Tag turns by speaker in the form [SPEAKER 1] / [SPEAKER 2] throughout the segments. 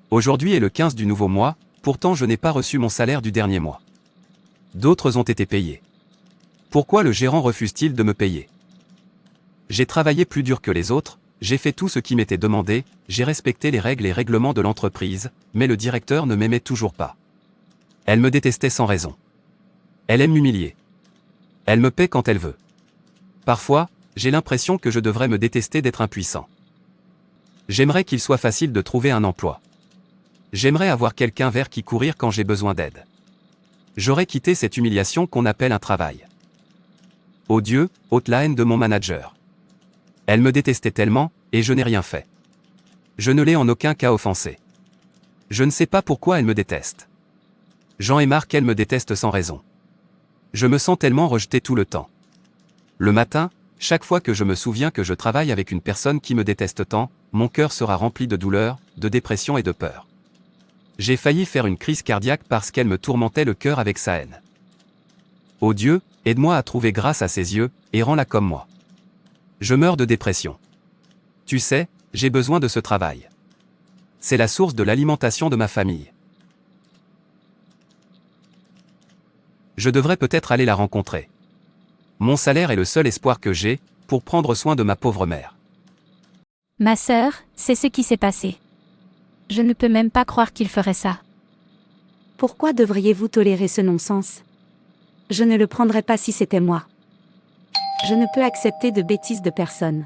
[SPEAKER 1] Aujourd'hui est le 15 du nouveau mois, pourtant je n'ai pas reçu mon salaire du dernier mois. D'autres ont été payés. Pourquoi le gérant refuse-t-il de me payer? J'ai travaillé plus dur que les autres, j'ai fait tout ce qui m'était demandé, j'ai respecté les règles et règlements de l'entreprise, mais le directeur ne m'aimait toujours pas. Elle me détestait sans raison. Elle aime m'humilier. Elle me paie quand elle veut. Parfois, j'ai l'impression que je devrais me détester d'être impuissant. J'aimerais qu'il soit facile de trouver un emploi. J'aimerais avoir quelqu'un vers qui courir quand j'ai besoin d'aide. J'aurais quitté cette humiliation qu'on appelle un travail. Oh Dieu, ôte la haine de mon manager. Elle me détestait tellement, et je n'ai rien fait. Je ne l'ai en aucun cas offensée. Je ne sais pas pourquoi elle me déteste. J'en ai marre qu'elle me déteste sans raison. Je me sens tellement rejeté tout le temps. Le matin, chaque fois que je me souviens que je travaille avec une personne qui me déteste tant, mon cœur sera rempli de douleur, de dépression et de peur. J'ai failli faire une crise cardiaque parce qu'elle me tourmentait le cœur avec sa haine. Oh Dieu, aide-moi à trouver grâce à ses yeux, et rends-la comme moi. Je meurs de dépression. Tu sais, j'ai besoin de ce travail. C'est la source de l'alimentation de ma famille. Je devrais peut-être aller la rencontrer. Mon salaire est le seul espoir que j'ai, pour prendre soin de ma pauvre mère.
[SPEAKER 2] Ma sœur, c'est ce qui s'est passé. Je ne peux même pas croire qu'il ferait ça.
[SPEAKER 3] Pourquoi devriez-vous tolérer ce non-sens? Je ne le prendrais pas si c'était moi. Je ne peux accepter de bêtises de personne.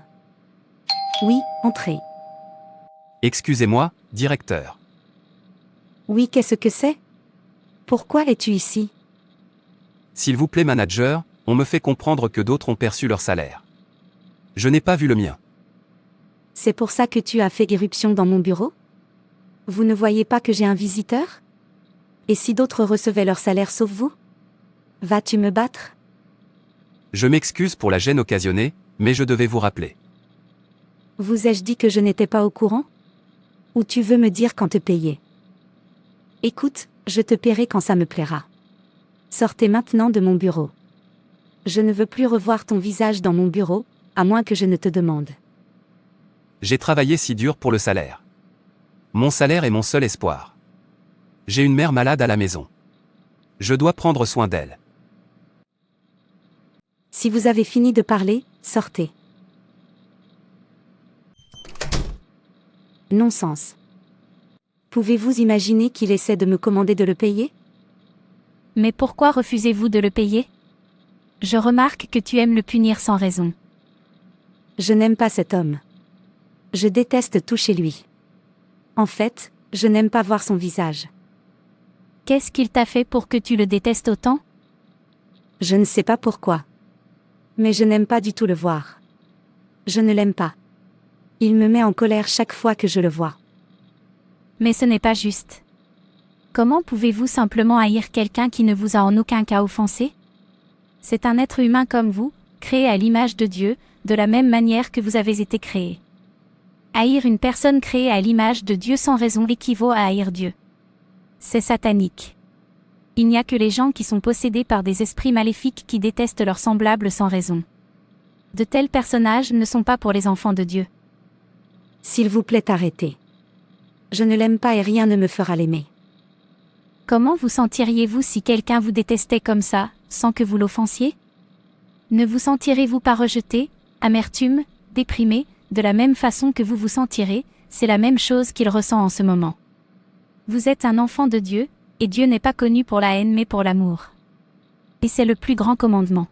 [SPEAKER 3] Oui, entrez.
[SPEAKER 1] Excusez-moi, directeur.
[SPEAKER 3] Oui, qu'est-ce que c'est? Pourquoi es-tu ici?
[SPEAKER 1] S'il vous plaît, manager, on me fait comprendre que d'autres ont perçu leur salaire. Je n'ai pas vu le mien.
[SPEAKER 3] C'est pour ça que tu as fait irruption dans mon bureau? Vous ne voyez pas que j'ai un visiteur? Et si d'autres recevaient leur salaire sauf vous? Vas-tu me battre?
[SPEAKER 1] Je m'excuse pour la gêne occasionnée, mais je devais vous rappeler.
[SPEAKER 3] Vous ai-je dit que je n'étais pas au courant? Ou tu veux me dire quand te payer? Écoute, je te paierai quand ça me plaira. Sortez maintenant de mon bureau. Je ne veux plus revoir ton visage dans mon bureau, à moins que je ne te demande.
[SPEAKER 1] J'ai travaillé si dur pour le salaire. Mon salaire est mon seul espoir. J'ai une mère malade à la maison. Je dois prendre soin d'elle.
[SPEAKER 3] Si vous avez fini de parler, sortez. Non-sens. Pouvez-vous imaginer qu'il essaie de me commander de le payer?
[SPEAKER 2] Mais pourquoi refusez-vous de le payer? Je remarque que tu aimes le punir sans raison.
[SPEAKER 3] Je n'aime pas cet homme. Je déteste tout chez lui. En fait, je n'aime pas voir son visage.
[SPEAKER 2] Qu'est-ce qu'il t'a fait pour que tu le détestes autant?
[SPEAKER 3] Je ne sais pas pourquoi. Mais je n'aime pas du tout le voir. Je ne l'aime pas. Il me met en colère chaque fois que je le vois.
[SPEAKER 2] Mais ce n'est pas juste. Comment pouvez-vous simplement haïr quelqu'un qui ne vous a en aucun cas offensé? C'est un être humain comme vous, créé à l'image de Dieu, de la même manière que vous avez été créé. Haïr une personne créée à l'image de Dieu sans raison équivaut à haïr Dieu. C'est satanique. Il n'y a que les gens qui sont possédés par des esprits maléfiques qui détestent leurs semblables sans raison. De tels personnages ne sont pas pour les enfants de Dieu.
[SPEAKER 3] S'il vous plaît, arrêtez. Je ne l'aime pas et rien ne me fera l'aimer.
[SPEAKER 2] Comment vous sentiriez-vous si quelqu'un vous détestait comme ça, sans que vous l'offensiez? Ne vous sentirez-vous pas rejeté, amertume, déprimé, de la même façon que vous vous sentirez? C'est la même chose qu'il ressent en ce moment. Vous êtes un enfant de Dieu, et Dieu n'est pas connu pour la haine mais pour l'amour. Et c'est le plus grand commandement.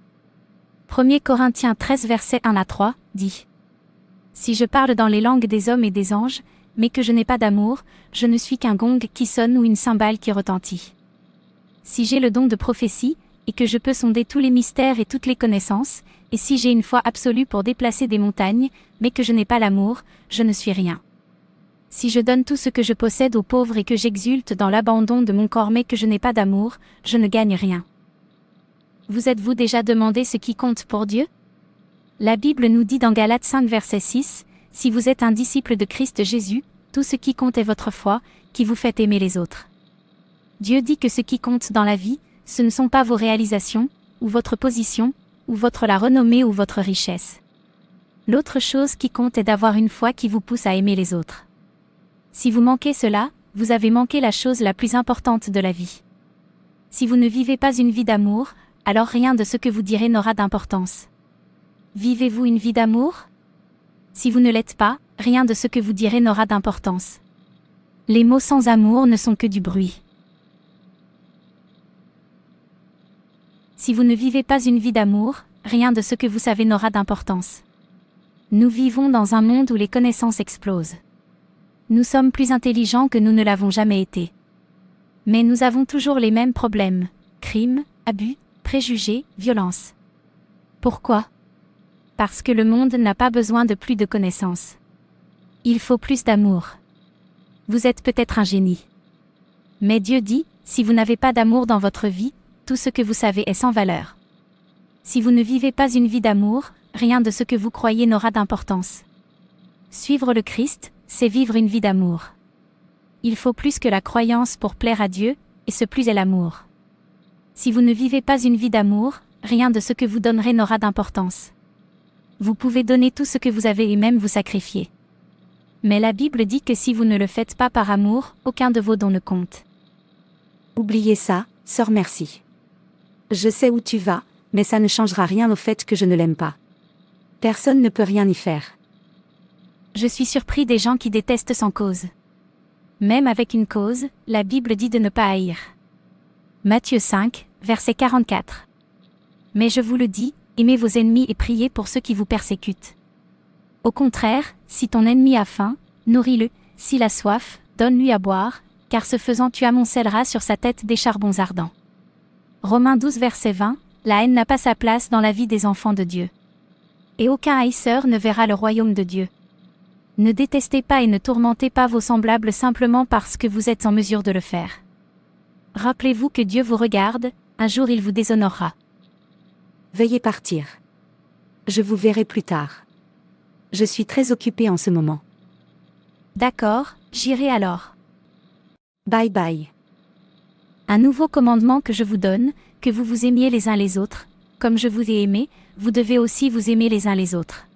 [SPEAKER 2] 1 Corinthiens 13 versets 1 à 3, dit: Si je parle dans les langues des hommes et des anges, mais que je n'ai pas d'amour, je ne suis qu'un gong qui sonne ou une cymbale qui retentit. Si j'ai le don de prophétie, et que je peux sonder tous les mystères et toutes les connaissances, et si j'ai une foi absolue pour déplacer des montagnes, mais que je n'ai pas l'amour, je ne suis rien. Si je donne tout ce que je possède aux pauvres et que j'exulte dans l'abandon de mon corps mais que je n'ai pas d'amour, je ne gagne rien. Vous êtes-vous déjà demandé ce qui compte pour Dieu? La Bible nous dit dans Galates 5 verset 6, « Si vous êtes un disciple de Christ Jésus, tout ce qui compte est votre foi, qui vous fait aimer les autres. » Dieu dit que ce qui compte dans la vie, ce ne sont pas vos réalisations, ou votre position, ou la renommée ou votre richesse. L'autre chose qui compte est d'avoir une foi qui vous pousse à aimer les autres. Si vous manquez cela, vous avez manqué la chose la plus importante de la vie. Si vous ne vivez pas une vie d'amour, alors rien de ce que vous direz n'aura d'importance. Vivez-vous une vie d'amour? Si vous ne l'êtes pas, rien de ce que vous direz n'aura d'importance. Les mots sans amour ne sont que du bruit. Si vous ne vivez pas une vie d'amour, rien de ce que vous savez n'aura d'importance. Nous vivons dans un monde où les connaissances explosent. Nous sommes plus intelligents que nous ne l'avons jamais été. Mais nous avons toujours les mêmes problèmes: crimes, abus, préjugés, violence. Pourquoi? Parce que le monde n'a pas besoin de plus de connaissances. Il faut plus d'amour. Vous êtes peut-être un génie. Mais Dieu dit, si vous n'avez pas d'amour dans votre vie, tout ce que vous savez est sans valeur. Si vous ne vivez pas une vie d'amour, rien de ce que vous croyez n'aura d'importance. Suivre le Christ, c'est vivre une vie d'amour. Il faut plus que la croyance pour plaire à Dieu, et ce plus est l'amour. Si vous ne vivez pas une vie d'amour, rien de ce que vous donnerez n'aura d'importance. Vous pouvez donner tout ce que vous avez et même vous sacrifier. Mais la Bible dit que si vous ne le faites pas par amour, aucun de vos dons ne compte.
[SPEAKER 3] Oubliez ça, sœur, merci. Je sais où tu vas, mais ça ne changera rien au fait que je ne l'aime pas. Personne ne peut rien y faire.
[SPEAKER 2] Je suis surpris des gens qui détestent sans cause. Même avec une cause, la Bible dit de ne pas haïr. Matthieu 5, verset 44. Mais je vous le dis, aimez vos ennemis et priez pour ceux qui vous persécutent. Au contraire, si ton ennemi a faim, nourris-le, s'il a soif, donne-lui à boire, car ce faisant tu amoncelleras sur sa tête des charbons ardents. Romains 12 verset 20, la haine n'a pas sa place dans la vie des enfants de Dieu. Et aucun haïsseur ne verra le royaume de Dieu. Ne détestez pas et ne tourmentez pas vos semblables simplement parce que vous êtes en mesure de le faire. Rappelez-vous que Dieu vous regarde, un jour il vous déshonorera.
[SPEAKER 3] Veuillez partir. Je vous verrai plus tard. Je suis très occupée en ce moment.
[SPEAKER 2] D'accord, j'irai alors.
[SPEAKER 3] Bye bye.
[SPEAKER 2] Un nouveau commandement que je vous donne, que vous vous aimiez les uns les autres, comme je vous ai aimé, vous devez aussi vous aimer les uns les autres.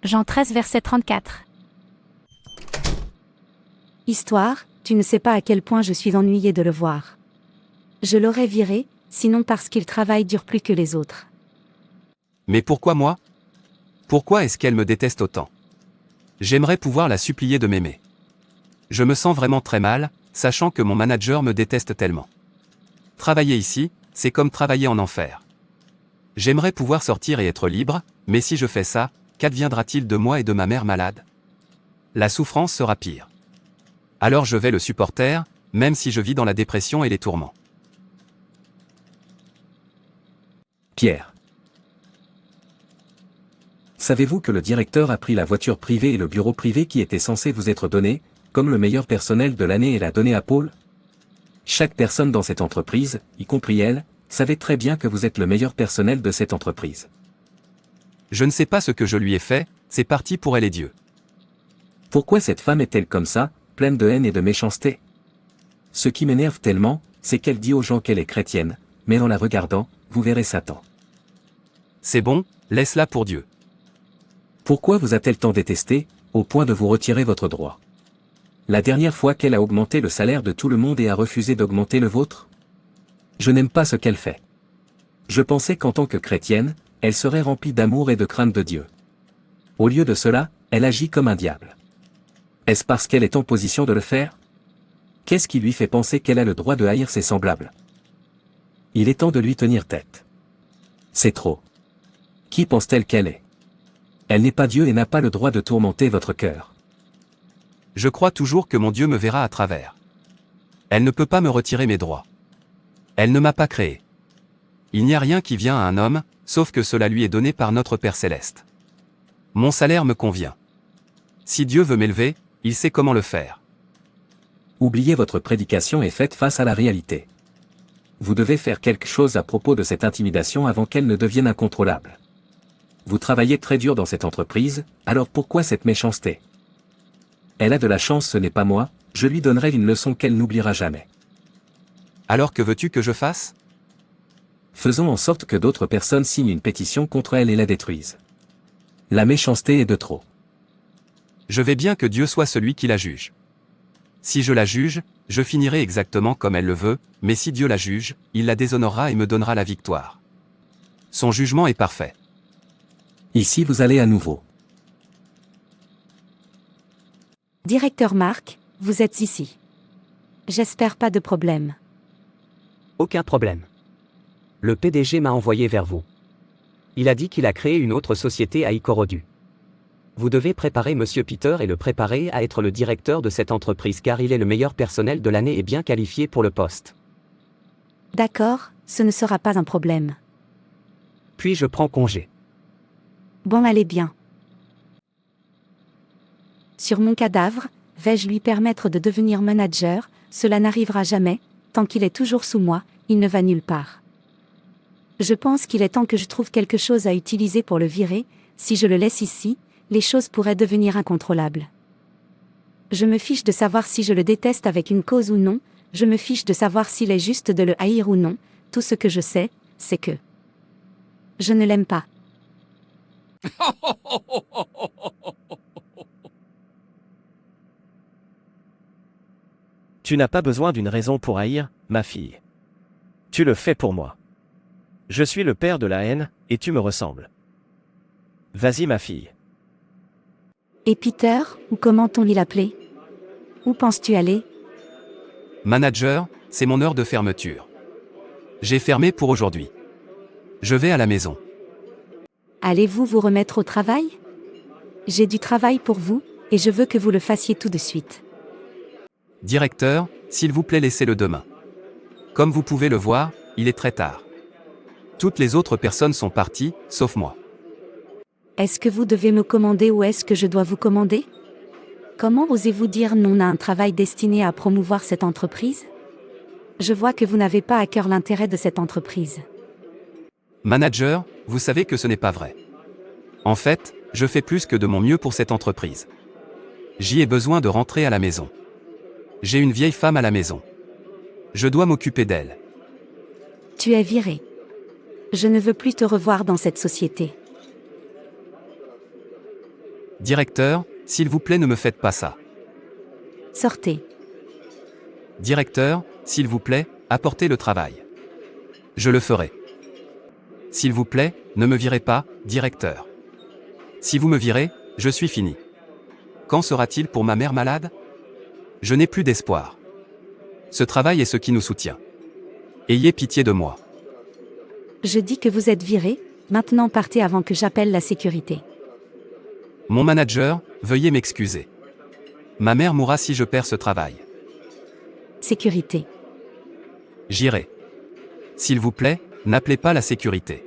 [SPEAKER 2] Jean 13 verset 34.
[SPEAKER 3] Histoire, tu ne sais pas à quel point je suis ennuyée de le voir. Je l'aurais viré, sinon parce qu'il travaille dur plus que les autres.
[SPEAKER 1] Mais pourquoi moi? Pourquoi est-ce qu'elle me déteste autant? J'aimerais pouvoir la supplier de m'aimer. Je me sens vraiment très mal, sachant que mon manager me déteste tellement. Travailler ici, c'est comme travailler en enfer. J'aimerais pouvoir sortir et être libre, mais si je fais ça, qu'adviendra-t-il de moi et de ma mère malade? La souffrance sera pire. Alors je vais le supporter, même si je vis dans la dépression et les tourments.
[SPEAKER 4] Pierre. Savez-vous que le directeur a pris la voiture privée et le bureau privé qui était censé vous être donné, comme le meilleur personnel de l'année et l'a donné à Paul? Chaque personne dans cette entreprise, y compris elle, savait très bien que vous êtes le meilleur personnel de cette entreprise.
[SPEAKER 1] Je ne sais pas ce que je lui ai fait, c'est parti pour elle et Dieu.
[SPEAKER 4] Pourquoi cette femme est-elle comme ça, pleine de haine et de méchanceté? Ce qui m'énerve tellement, c'est qu'elle dit aux gens qu'elle est chrétienne, mais en la regardant, vous verrez Satan.
[SPEAKER 1] C'est bon, laisse-la pour Dieu.
[SPEAKER 4] Pourquoi vous a-t-elle tant détesté, au point de vous retirer votre droit? La dernière fois qu'elle a augmenté le salaire de tout le monde et a refusé d'augmenter le vôtre? Je n'aime pas ce qu'elle fait. Je pensais qu'en tant que chrétienne, elle serait remplie d'amour et de crainte de Dieu. Au lieu de cela, elle agit comme un diable. Est-ce parce qu'elle est en position de le faire? Qu'est-ce qui lui fait penser qu'elle a le droit de haïr ses semblables? Il est temps de lui tenir tête. C'est trop. Qui pense-t-elle qu'elle est? Elle n'est pas Dieu et n'a pas le droit de tourmenter votre cœur.
[SPEAKER 1] Je crois toujours que mon Dieu me verra à travers. Elle ne peut pas me retirer mes droits. Elle ne m'a pas créé. Il n'y a rien qui vient à un homme, sauf que cela lui est donné par notre Père Céleste. Mon salaire me convient. Si Dieu veut m'élever, il sait comment le faire.
[SPEAKER 4] Oubliez votre prédication et faites face à la réalité. Vous devez faire quelque chose à propos de cette intimidation avant qu'elle ne devienne incontrôlable. Vous travaillez très dur dans cette entreprise, alors pourquoi cette méchanceté? Elle a de la chance, ce n'est pas moi, je lui donnerai une leçon qu'elle n'oubliera jamais.
[SPEAKER 1] Alors que veux-tu que je fasse?
[SPEAKER 4] Faisons en sorte que d'autres personnes signent une pétition contre elle et la détruisent. La méchanceté est de trop.
[SPEAKER 1] Je vais bien que Dieu soit celui qui la juge. Si je la juge, je finirai exactement comme elle le veut, mais si Dieu la juge, il la déshonorera et me donnera la victoire. Son jugement est parfait.
[SPEAKER 4] Ici vous allez à nouveau.
[SPEAKER 3] Directeur Marc, vous êtes ici. J'espère pas de problème.
[SPEAKER 5] Aucun problème. Le PDG m'a envoyé vers vous. Il a dit qu'il a créé une autre société à Ikorodu. Vous devez préparer Monsieur Peter et le préparer à être le directeur de cette entreprise car il est le meilleur personnel de l'année et bien qualifié pour le poste.
[SPEAKER 3] D'accord, ce ne sera pas un problème.
[SPEAKER 5] Puis je prends congé.
[SPEAKER 3] Bon, allez bien. Sur mon cadavre, vais-je lui permettre de devenir manager? Cela n'arrivera jamais, tant qu'il est toujours sous moi, il ne va nulle part. Je pense qu'il est temps que je trouve quelque chose à utiliser pour le virer. Si je le laisse ici, les choses pourraient devenir incontrôlables. Je me fiche de savoir si je le déteste avec une cause ou non, je me fiche de savoir s'il est juste de le haïr ou non, tout ce que je sais, c'est que je ne l'aime pas.
[SPEAKER 6] Tu n'as pas besoin d'une raison pour haïr, ma fille. Tu le fais pour moi. Je suis le père de la haine, et tu me ressembles. Vas-y ma fille.
[SPEAKER 3] Et Peter, ou comment on l'appelait? Où penses-tu aller?
[SPEAKER 1] Manager, c'est mon heure de fermeture. J'ai fermé pour aujourd'hui. Je vais à la maison.
[SPEAKER 3] Allez-vous vous remettre au travail? J'ai du travail pour vous, et je veux que vous le fassiez tout de suite.
[SPEAKER 1] Directeur, s'il vous plaît laissez-le demain. Comme vous pouvez le voir, il est très tard. Toutes les autres personnes sont parties, sauf moi.
[SPEAKER 3] Est-ce que vous devez me commander ou est-ce que je dois vous commander? Comment osez-vous dire non à un travail destiné à promouvoir cette entreprise? Je vois que vous n'avez pas à cœur l'intérêt de cette entreprise.
[SPEAKER 1] Manager, vous savez que ce n'est pas vrai. En fait, je fais plus que de mon mieux pour cette entreprise. J'y ai besoin de rentrer à la maison. J'ai une vieille femme à la maison. Je dois m'occuper d'elle.
[SPEAKER 3] Tu es viré. Je ne veux plus te revoir dans cette société.
[SPEAKER 1] Directeur, s'il vous plaît ne me faites pas ça.
[SPEAKER 3] Sortez.
[SPEAKER 1] Directeur, s'il vous plaît, apportez le travail. Je le ferai. S'il vous plaît, ne me virez pas, directeur. Si vous me virez, je suis fini. Quand sera-t-il pour ma mère malade? Je n'ai plus d'espoir. Ce travail est ce qui nous soutient. Ayez pitié de moi.
[SPEAKER 3] Je dis que vous êtes viré, maintenant partez avant que j'appelle la sécurité.
[SPEAKER 1] Mon manager, veuillez m'excuser. Ma mère mourra si je perds ce travail.
[SPEAKER 3] Sécurité.
[SPEAKER 1] J'irai. S'il vous plaît, n'appelez pas la sécurité.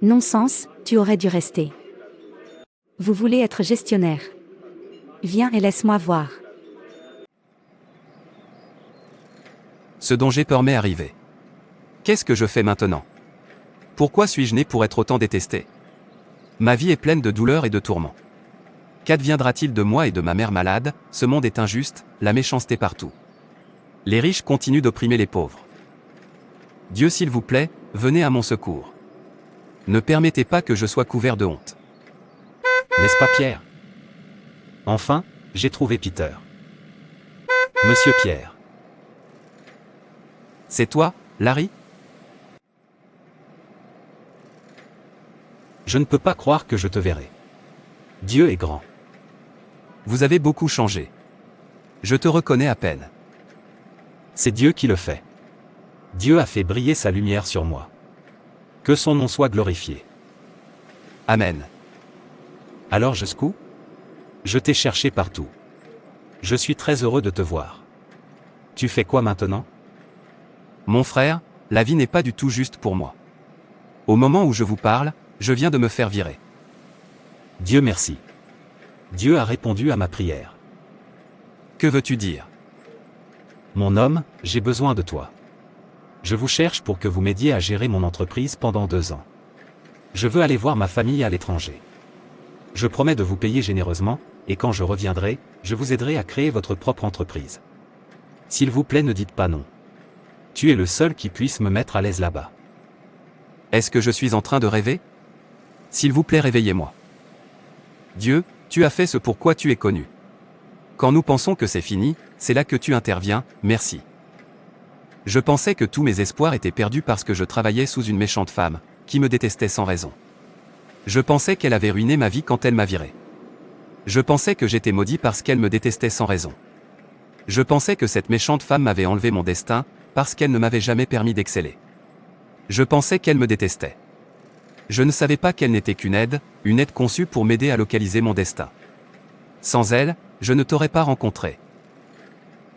[SPEAKER 3] Non-sens, tu aurais dû rester. Vous voulez être gestionnaire. Viens et laisse-moi voir.
[SPEAKER 1] Ce dont j'ai peur m'est arrivé. Qu'est-ce que je fais maintenant? Pourquoi suis-je né pour être autant détesté? Ma vie est pleine de douleurs et de tourments. Qu'adviendra-t-il de moi et de ma mère malade? Ce monde est injuste, la méchanceté partout. Les riches continuent d'opprimer les pauvres. Dieu s'il vous plaît, venez à mon secours. Ne permettez pas que je sois couvert de honte.
[SPEAKER 5] N'est-ce pas Pierre? Enfin, j'ai trouvé Peter. Monsieur Pierre.
[SPEAKER 1] C'est toi, Larry?
[SPEAKER 5] Je ne peux pas croire que je te verrai. Dieu est grand.
[SPEAKER 1] Vous avez beaucoup changé. Je te reconnais à peine.
[SPEAKER 5] C'est Dieu qui le fait. Dieu a fait briller sa lumière sur moi. Que son nom soit glorifié.
[SPEAKER 1] Amen.
[SPEAKER 5] Alors jusqu'où? Je t'ai cherché partout. Je suis très heureux de te voir. Tu fais quoi maintenant?
[SPEAKER 1] Mon frère, la vie n'est pas du tout juste pour moi. Au moment où je vous parle, je viens de me faire virer.
[SPEAKER 5] Dieu merci. Dieu a répondu à ma prière.
[SPEAKER 1] Que veux-tu dire?
[SPEAKER 5] Mon homme, j'ai besoin de toi. Je vous cherche pour que vous m'aidiez à gérer mon entreprise pendant 2 ans. Je veux aller voir ma famille à l'étranger. Je promets de vous payer généreusement, et quand je reviendrai, je vous aiderai à créer votre propre entreprise. S'il vous plaît, ne dites pas non. Tu es le seul qui puisse me mettre à l'aise là-bas.
[SPEAKER 1] Est-ce que je suis en train de rêver? S'il vous plaît, réveillez-moi. Dieu, tu as fait ce pour quoi tu es connu. Quand nous pensons que c'est fini, c'est là que tu interviens, merci. Je pensais que tous mes espoirs étaient perdus parce que je travaillais sous une méchante femme, qui me détestait sans raison. Je pensais qu'elle avait ruiné ma vie quand elle m'a viré. Je pensais que j'étais maudit parce qu'elle me détestait sans raison. Je pensais que cette méchante femme m'avait enlevé mon destin, parce qu'elle ne m'avait jamais permis d'exceller. Je pensais qu'elle me détestait. Je ne savais pas qu'elle n'était qu'une aide conçue pour m'aider à localiser mon destin. Sans elle, je ne t'aurais pas rencontré.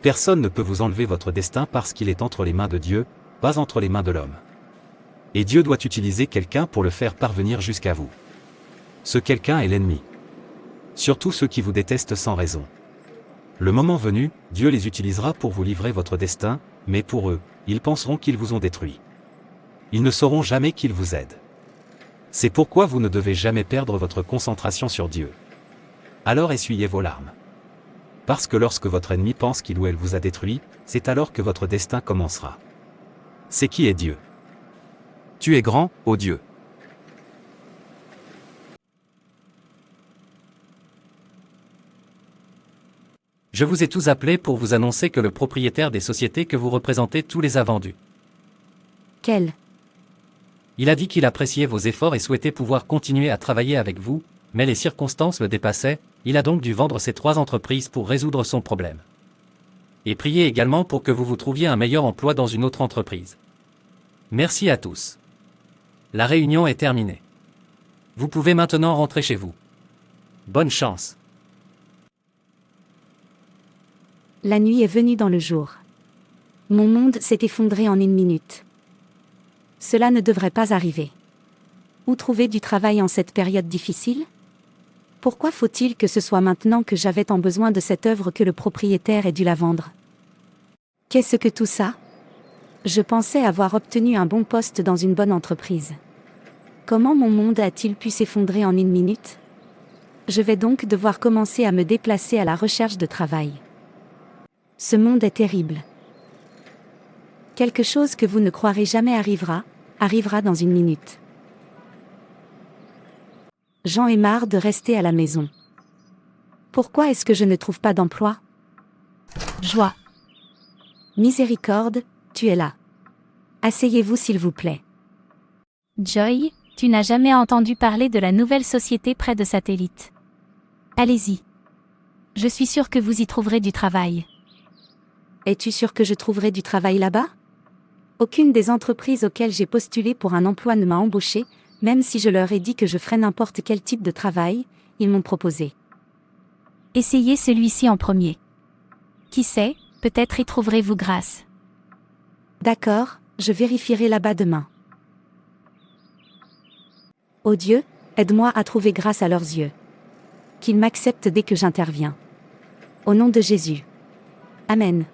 [SPEAKER 5] Personne ne peut vous enlever votre destin parce qu'il est entre les mains de Dieu, pas entre les mains de l'homme. Et Dieu doit utiliser quelqu'un pour le faire parvenir jusqu'à vous. Ce quelqu'un est l'ennemi. Surtout ceux qui vous détestent sans raison. Le moment venu, Dieu les utilisera pour vous livrer votre destin, mais pour eux, ils penseront qu'ils vous ont détruit. Ils ne sauront jamais qu'ils vous aident. C'est pourquoi vous ne devez jamais perdre votre concentration sur Dieu. Alors essuyez vos larmes. Parce que lorsque votre ennemi pense qu'il ou elle vous a détruit, c'est alors que votre destin commencera. C'est qui est Dieu?
[SPEAKER 1] Tu es grand, ô Dieu.
[SPEAKER 7] Je vous ai tous appelés pour vous annoncer que le propriétaire des sociétés que vous représentez tous les a vendues.
[SPEAKER 3] Quel?
[SPEAKER 7] Il a dit qu'il appréciait vos efforts et souhaitait pouvoir continuer à travailler avec vous, mais les circonstances le dépassaient, il a donc dû vendre ces 3 entreprises pour résoudre son problème. Et prier également pour que vous vous trouviez un meilleur emploi dans une autre entreprise. Merci à tous. La réunion est terminée. Vous pouvez maintenant rentrer chez vous. Bonne chance.
[SPEAKER 3] La nuit est venue dans le jour. Mon monde s'est effondré en une minute. Cela ne devrait pas arriver. Où trouver du travail en cette période difficile? Pourquoi faut-il que ce soit maintenant que j'avais tant besoin de cette œuvre que le propriétaire ait dû la vendre? Qu'est-ce que tout ça? Je pensais avoir obtenu un bon poste dans une bonne entreprise. Comment mon monde a-t-il pu s'effondrer en une minute? Je vais donc devoir commencer à me déplacer à la recherche de travail. Ce monde est terrible. Quelque chose que vous ne croirez jamais arrivera dans une minute. J'en ai marre de rester à la maison. Pourquoi est-ce que je ne trouve pas d'emploi? Joie. Miséricorde, tu es là. Asseyez-vous s'il vous plaît.
[SPEAKER 2] Joy, tu n'as jamais entendu parler de la nouvelle société près de Satellite. Allez-y. Je suis sûre que vous y trouverez du travail.
[SPEAKER 3] Es-tu sûr que je trouverai du travail là-bas? Aucune des entreprises auxquelles j'ai postulé pour un emploi ne m'a embauché, même si je leur ai dit que je ferais n'importe quel type de travail, ils m'ont proposé.
[SPEAKER 2] Essayez celui-ci en premier. Qui sait, peut-être y trouverez-vous grâce.
[SPEAKER 3] D'accord, je vérifierai là-bas demain. Ô Dieu, aide-moi à trouver grâce à leurs yeux. Qu'ils m'acceptent dès que j'interviens. Au nom de Jésus. Amen.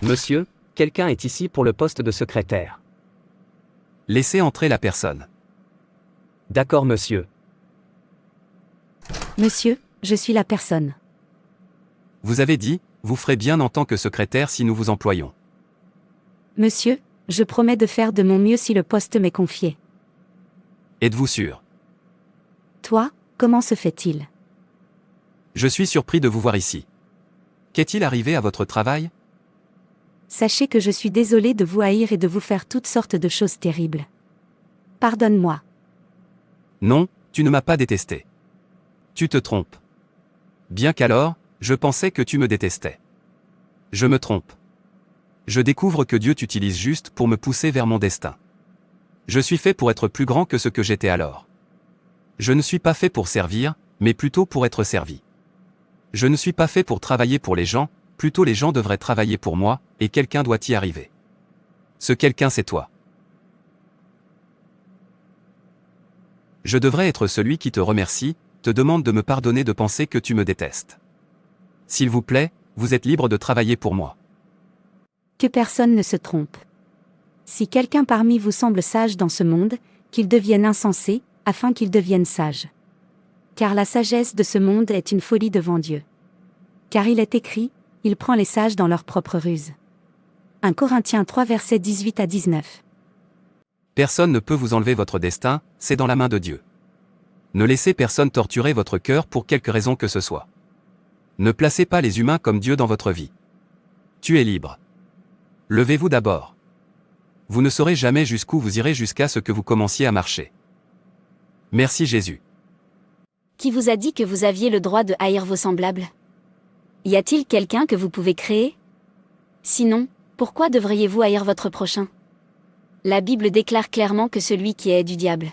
[SPEAKER 8] Monsieur, quelqu'un est ici pour le poste de secrétaire.
[SPEAKER 1] Laissez entrer la personne.
[SPEAKER 8] D'accord, monsieur.
[SPEAKER 3] Monsieur, je suis la personne.
[SPEAKER 1] Vous avez dit, vous ferez bien en tant que secrétaire si nous vous employons.
[SPEAKER 3] Monsieur, je promets de faire de mon mieux si le poste m'est confié.
[SPEAKER 1] Êtes-vous sûr?
[SPEAKER 3] Toi, comment se fait-il?
[SPEAKER 1] Je suis surpris de vous voir ici. Qu'est-il arrivé à votre travail?
[SPEAKER 3] Sachez que je suis désolé de vous haïr et de vous faire toutes sortes de choses terribles. Pardonne-moi.
[SPEAKER 1] Non, tu ne m'as pas détesté. Tu te trompes. Bien qu'alors, je pensais que tu me détestais. Je me trompe. Je découvre que Dieu t'utilise juste pour me pousser vers mon destin. Je suis fait pour être plus grand que ce que j'étais alors. Je ne suis pas fait pour servir, mais plutôt pour être servi. Je ne suis pas fait pour travailler pour les gens, plutôt les gens devraient travailler pour moi, et quelqu'un doit y arriver. Ce quelqu'un c'est toi. Je devrais être celui qui te remercie, te demande de me pardonner de penser que tu me détestes. S'il vous plaît, vous êtes libre de travailler pour moi.
[SPEAKER 3] Que personne ne se trompe. Si quelqu'un parmi vous semble sage dans ce monde, qu'il devienne insensé, afin qu'il devienne sage. Car la sagesse de ce monde est une folie devant Dieu. Car il est écrit, il prend les sages dans leur propre ruse. 1 Corinthiens 3 versets 18 à 19.
[SPEAKER 1] Personne ne peut vous enlever votre destin, c'est dans la main de Dieu. Ne laissez personne torturer votre cœur pour quelque raison que ce soit. Ne placez pas les humains comme Dieu dans votre vie. Tu es libre. Levez-vous d'abord. Vous ne saurez jamais jusqu'où vous irez jusqu'à ce que vous commenciez à marcher. Merci Jésus.
[SPEAKER 3] Qui vous a dit que vous aviez le droit de haïr vos semblables? Y a-t-il quelqu'un que vous pouvez créer? Sinon, pourquoi devriez-vous haïr votre prochain? La Bible déclare clairement que celui qui est du diable.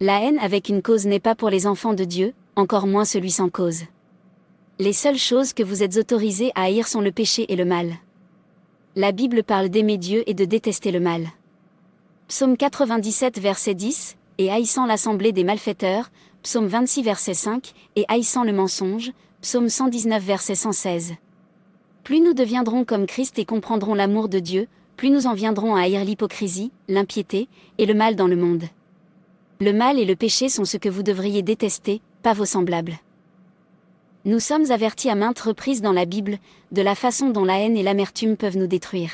[SPEAKER 3] La haine avec une cause n'est pas pour les enfants de Dieu, encore moins celui sans cause. Les seules choses que vous êtes autorisés à haïr sont le péché et le mal. La Bible parle d'aimer Dieu et de détester le mal. Psaume 97 verset 10, et haïssant l'assemblée des malfaiteurs, Psaume 26 verset 5, et haïssant le mensonge, Psaume 119 verset 116. Plus nous deviendrons comme Christ et comprendrons l'amour de Dieu, plus nous en viendrons à haïr l'hypocrisie, l'impiété, et le mal dans le monde. Le mal et le péché sont ce que vous devriez détester, pas vos semblables. Nous sommes avertis à maintes reprises dans la Bible, de la façon dont la haine et l'amertume peuvent nous détruire.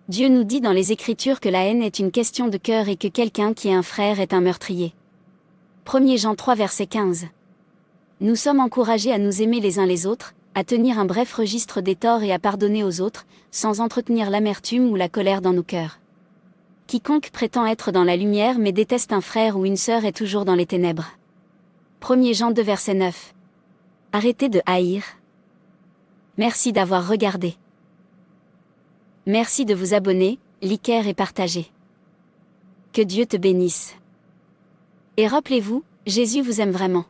[SPEAKER 3] Dieu nous dit dans les Écritures que la haine est une question de cœur et que quelqu'un qui est un frère est un meurtrier. 1 Jean 3 verset 15. Nous sommes encouragés à nous aimer les uns les autres, à tenir un bref registre des torts et à pardonner aux autres, sans entretenir l'amertume ou la colère dans nos cœurs. Quiconque prétend être dans la lumière mais déteste un frère ou une sœur est toujours dans les ténèbres. 1 Jean 2 verset 9. Arrêtez de haïr. Merci d'avoir regardé. Merci de vous abonner, liker et partager. Que Dieu te bénisse. Et rappelez-vous, Jésus vous aime vraiment.